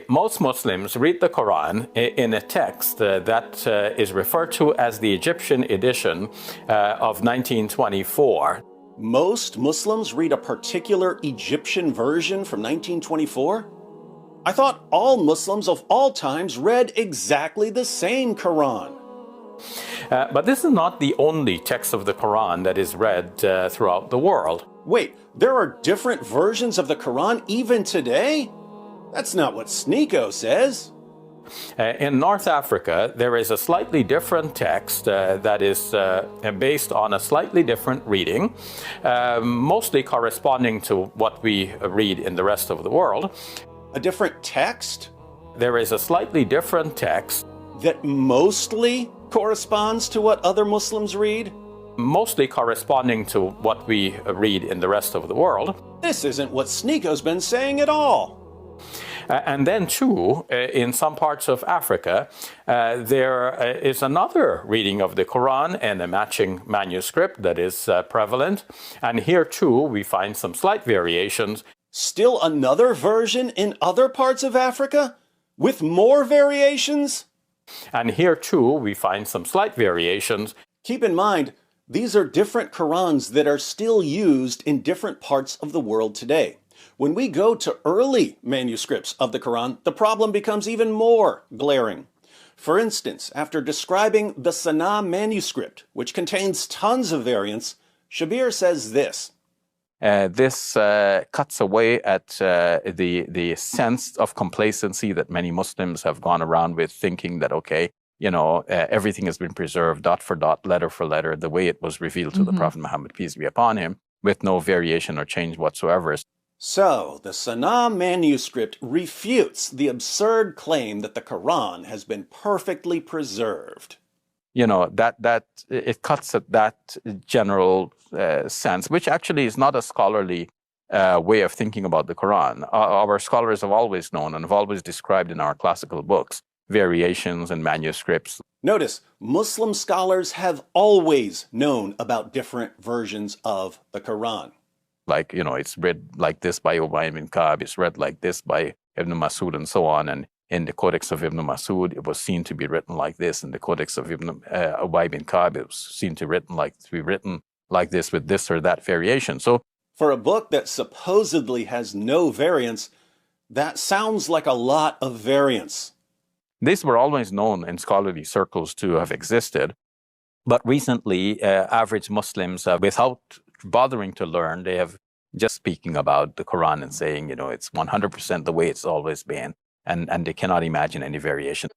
Most Muslims read the Quran in a text that is referred to as the Egyptian edition of 1924. Most Muslims read a particular Egyptian version from 1924? I thought all Muslims of all times read exactly the same Quran. But this is not the only text of the Quran that is read throughout the world. Wait, there are different versions of the Quran even today? That's not what Sneako says. In North Africa, there is a slightly different text that is based on a slightly different reading, mostly corresponding to what we read in the rest of the world. A different text? There is a slightly different text that mostly corresponds to what other Muslims read? Mostly corresponding to what we read in the rest of the world. This isn't what Sneako's been saying at all. And then, too, in some parts of Africa, there is another reading of the Quran and a matching manuscript that is prevalent. And here, too, we find some slight variations. Still another version in other parts of Africa? With more variations? And here, too, we find some slight variations. Keep in mind, these are different Qurans that are still used in different parts of the world today. When we go to early manuscripts of the Quran, the problem becomes even more glaring. For instance, after describing the Sana'a manuscript, which contains tons of variants, Shabir says this. This cuts away at the sense of complacency that many Muslims have gone around with, thinking that, okay, everything has been preserved dot for dot, letter for letter, the way it was revealed to the Prophet Muhammad, peace be upon him, with no variation or change whatsoever. So, the Sana'a manuscript refutes the absurd claim that the Quran has been perfectly preserved. That it cuts at that general sense, which actually is not a scholarly way of thinking about the Quran. Our scholars have always known and have always described in our classical books variations and manuscripts. Notice, Muslim scholars have always known about different versions of the Quran. Like, it's read like this by Ubay bin Ka'b, it's read like this by Ibn Masud and so on. And in the Codex of Ibn Masud, it was seen to be written like this. In the Codex of Ubay bin Ka'b, it was seen to be written like this with this or that variation. So, for a book that supposedly has no variants, that sounds like a lot of variants. These were always known in scholarly circles to have existed. But recently, average Muslims, without bothering to learn, they have just speaking about the Quran and saying, it's 100% the way it's always been. And they cannot imagine any variation.